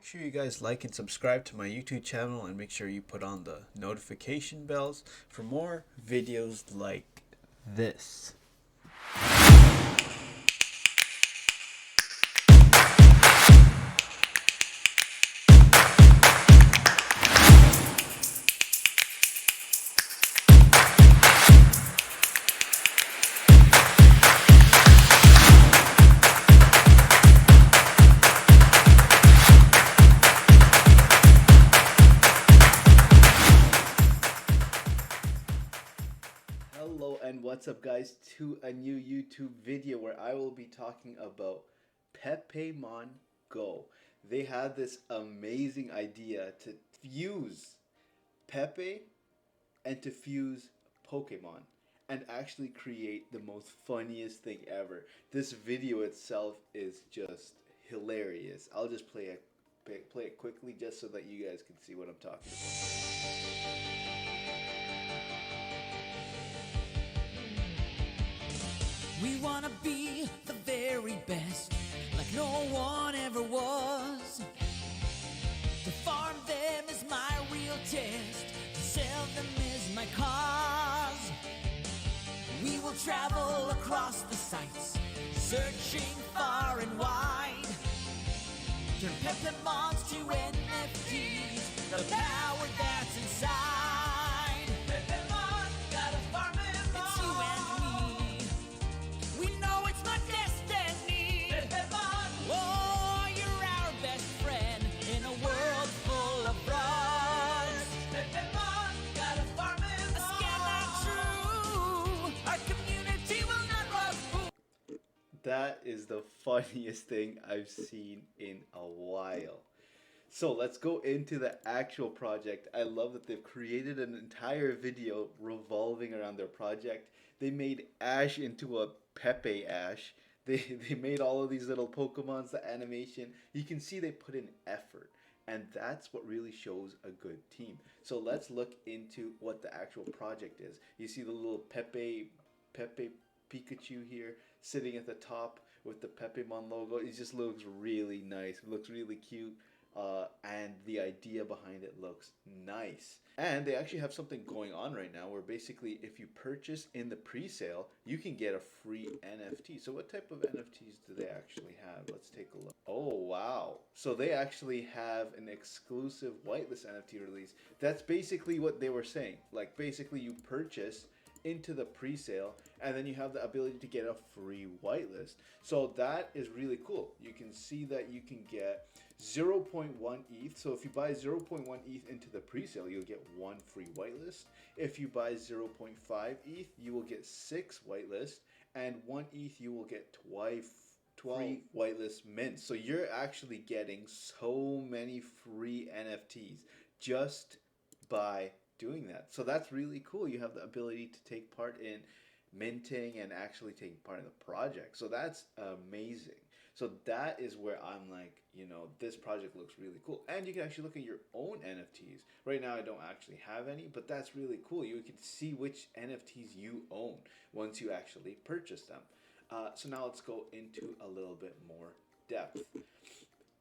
Make sure you guys like and subscribe to my YouTube channel, and make sure you put on the notification bells for more videos like this. Hello and what's up guys, to a new YouTube video where I will be talking about Pepemon Go. They had this amazing idea to fuse Pepe and to fuse Pokemon and actually create the most funniest thing ever. This video itself is just hilarious. I'll just play it quickly just so that you guys can see what I'm talking about. We wanna be the very best, like no one ever was. To farm them is my real test, to sell them is my cause. We will travel across the sites, searching far and wide. Turn Pepemons to NFTs, the power that's inside. Pepemon, gotta farm them all. It's you and me. We know it's my destiny. Pepemon, oh, you're our best friend in a world full of frauds. Pepemon, gotta farm them all. A scam not true. Our community will not run fool. That is the funniest thing I've seen in a while. So let's go into the actual project. I love that they've created an entire video revolving around their project. They made Ash into a Pepe Ash. They made all of these little Pokemons, the animation. You can see they put in effort. And that's what really shows a good team. So let's look into what the actual project is. You see the little Pepe Pikachu here sitting at the top with the Pepemon logo. It just looks really nice. It looks really cute. And the idea behind it looks nice. And they actually have something going on right now where basically if you purchase in the pre-sale, you can get a free NFT. So what type of NFTs do they actually have? Let's take a look. Oh, wow. So they actually have an exclusive whitelist NFT release. That's basically what they were saying. Like basically you purchase into the pre-sale and then you have the ability to get a free whitelist. So that is really cool. You can see that you can get 0.1 ETH. So if you buy 0.1 ETH into the pre-sale, you'll get one free whitelist. If you buy 0.5 ETH, you will get 6 whitelist, and 1 ETH you will get 12 whitelist mints. So you're actually getting so many free NFTs just by doing that. So that's really cool. You have the ability to take part in minting and actually taking part in the project. So that's amazing. So that is where I'm like, you know, this project looks really cool. And you can actually look at your own NFTs. Right now I don't actually have any, but that's really cool. You can see which NFTs you own once you actually purchase them. So now let's go into a little bit more depth.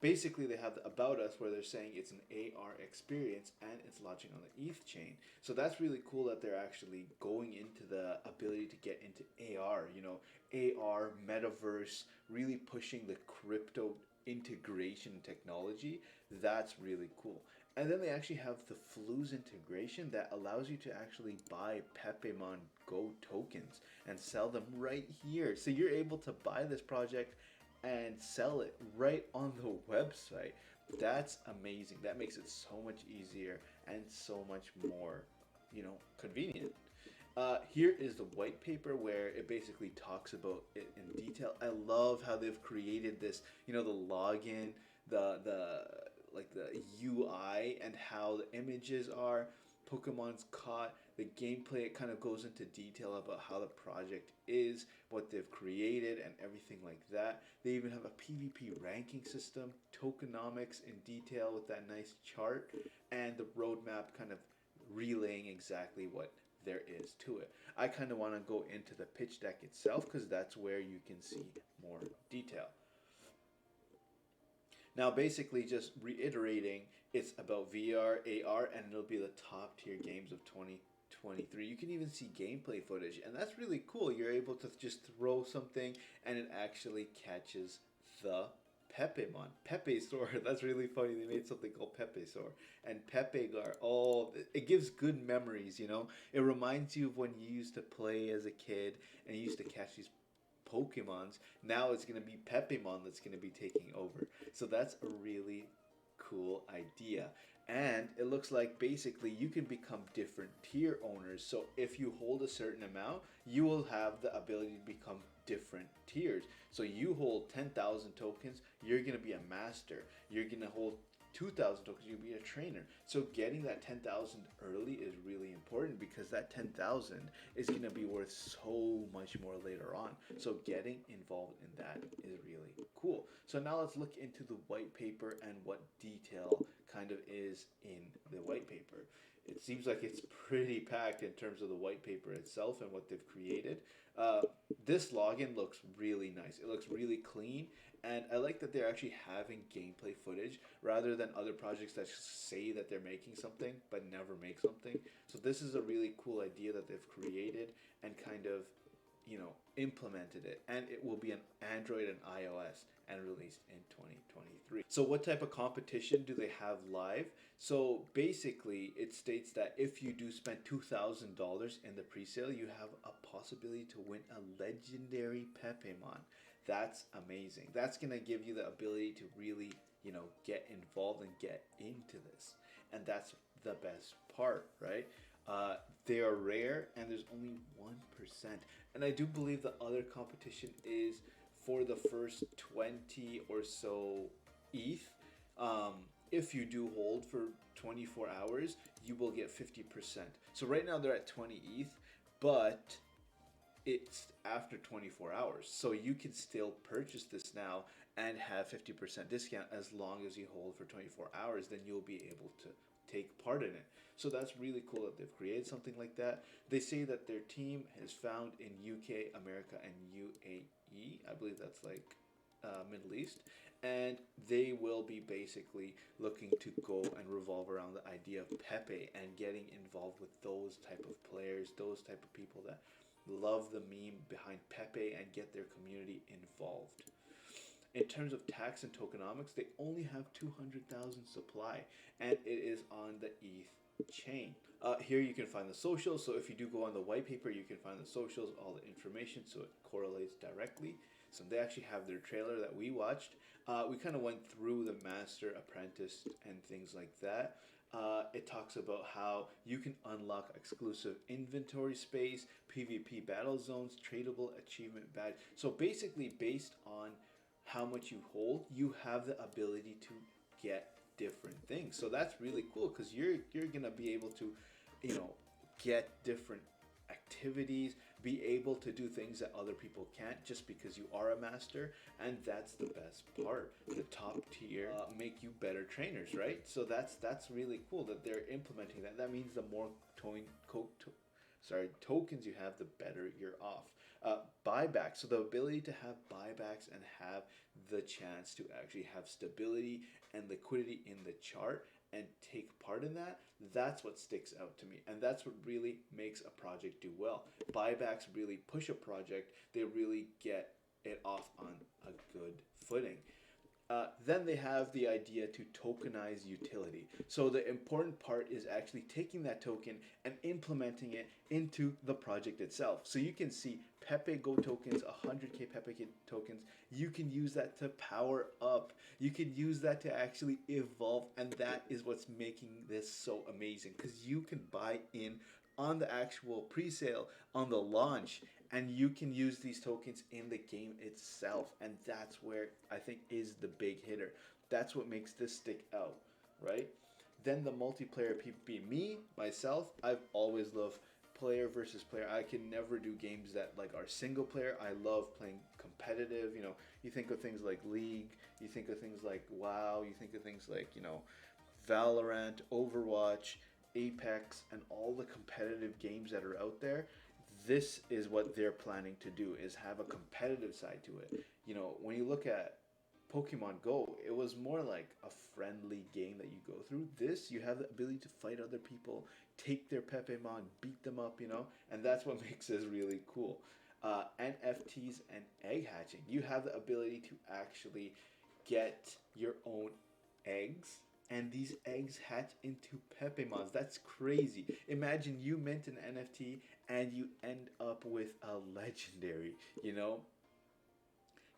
Basically, they have the About Us where they're saying it's an AR experience and it's launching on the ETH chain. So that's really cool that they're actually going into the ability to get into AR, you know, AR, metaverse, really pushing the crypto integration technology. That's really cool. And then they actually have the Flues integration that allows you to actually buy Pepemon Go tokens and sell them right here. So you're able to buy this project and sell it right on the website. That's amazing. That makes it so much easier and so much more, you know, convenient. Here is the white paper where it basically talks about it in detail. I love how they've created this, you know, the login, the UI and how the images are. Pokemon's caught, the gameplay, it kind of goes into detail about how the project is, what they've created, and everything like that. They even have a PvP ranking system, tokenomics in detail with that nice chart, and the roadmap kind of relaying exactly what there is to it. I kind of want to go into the pitch deck itself because that's where you can see more detail. Now, basically, just reiterating, it's about VR, AR, and it'll be the top tier games of 2023. You can even see gameplay footage, and that's really cool. You're able to just throw something, and it actually catches the Pepemon. Pepe Sword. That's really funny. They made something called Pepe Sword. And Pepe Gar. Oh, it gives good memories, you know? It reminds you of when you used to play as a kid and you used to catch these Pokemons. Now it's going to be Pepemon that's going to be taking over. So that's a really cool idea. And it looks like basically you can become different tier owners. So if you hold a certain amount, you will have the ability to become different tiers. So you hold 10,000 tokens, you're going to be a master. You're going to hold 2,000 tokens, you'll be a trainer. So getting that 10,000 early is really important because that 10,000 is going to be worth so much more later on. So getting involved in that is really cool. So now let's look into the white paper and what detail kind of is in the white paper. It seems like it's pretty packed in terms of the white paper itself and what they've created. This login looks really nice. It looks really clean, and I like that they're actually having gameplay footage rather than other projects that say that they're making something but never make something. So this is a really cool idea that they've created and kind of, you know, implemented it, and it will be on Android and iOS and released in 2023. So what type of competition do they have live? So basically it states that if you do spend $2,000 in the pre-sale, you have a possibility to win a legendary Pepemon. That's amazing. That's going to give you the ability to really, you know, get involved and get into this. And that's the best part, right? They are rare and there's only 1%. And I do believe the other competition is for the first 20 or so ETH. If you do hold for 24 hours, you will get 50%. So right now they're at 20 ETH, but it's after 24 hours. So you can still purchase this now and have 50% discount as long as you hold for 24 hours. Then you'll be able to take part in it. So that's really cool that they've created something like that. They say that their team is found in UK, America, and UAE. I believe that's like Middle East. And they will be basically looking to go and revolve around the idea of Pepe and getting involved with those type of players, those type of people that love the meme behind Pepe and get their community involved. In terms of tax and tokenomics, they only have 200,000 supply, and it is on the ETH chain. Here you can find the socials. So if you do go on the white paper, you can find the socials, all the information, so it correlates directly. So they actually have their trailer that we watched. We kind of went through the master, apprentice, and things like that. It talks about how you can unlock exclusive inventory space, PvP battle zones, tradable achievement badge. So basically, based on how much you hold, you have the ability to get different things. So that's really cool because you're gonna be able to, you know, get different activities, be able to do things that other people can't just because you are a master. And that's the best part. The top tier make you better trainers, right? So that's really cool that they're implementing that. That means the more tokens you have, the better you're off. Buyback. So the ability to have buybacks and have the chance to actually have stability and liquidity in the chart and take part in that, that's what sticks out to me. And that's what really makes a project do well. Buybacks really push a project. They really get it off on a good footing. Then they have the idea to tokenize utility. So the important part is actually taking that token and implementing it into the project itself. So you can see PepeGo tokens, 100k PepeGo tokens. You can use that to power up. You can use that to actually evolve. And that is what's making this so amazing, because you can buy in on the actual pre-sale, on the launch, and you can use these tokens in the game itself. And that's where I think is the big hitter. That's what makes this stick out, right? Then the multiplayer PvP. Myself, I've always loved player versus player. I can never do games that like are single player. I love playing competitive. You know, you think of things like League, you think of things like WoW, you think of things like, you know, Valorant, Overwatch, Apex, and all the competitive games that are out there. This is what they're planning to do, is have a competitive side to it. You know, when you look at Pokemon Go, it was more like a friendly game that you go through. This, you have the ability to fight other people, take their Pepemon, beat them up, and that's what makes this really cool. NFTs and egg hatching. You have the ability to actually get your own eggs, and these eggs hatch into Pepemons. That's crazy. Imagine you mint an NFT and you end up with a legendary, you know?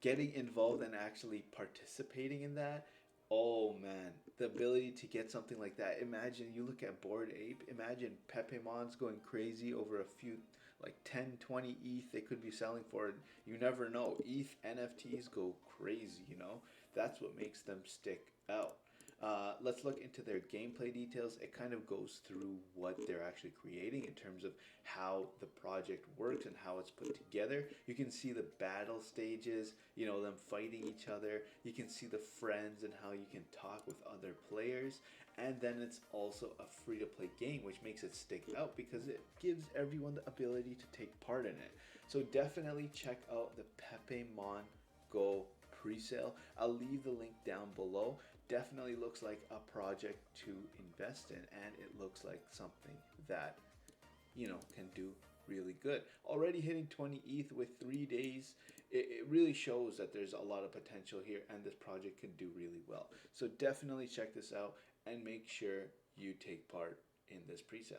Getting involved and actually participating in that, oh man, the ability to get something like that. Imagine you look at Bored Ape, imagine Pepemons going crazy over a few, like 10, 20 ETH they could be selling for. You never know. ETH NFTs go crazy. That's what makes them stick out. Let's look into their gameplay details. It kind of goes through what they're actually creating in terms of how the project works and how it's put together. You can see the battle stages, them fighting each other. You can see the friends and how you can talk with other players. And then it's also a free-to-play game, which makes it stick out because it gives everyone the ability to take part in it. So definitely check out the Pepemon Go Presale. I'll leave the link down below. Definitely looks like a project to invest in, and it looks like something that can do really good. Already hitting 20 ETH with 3 days. It really shows that there's a lot of potential here, and this project can do really well. So definitely check this out and make sure you take part in this pre-sale.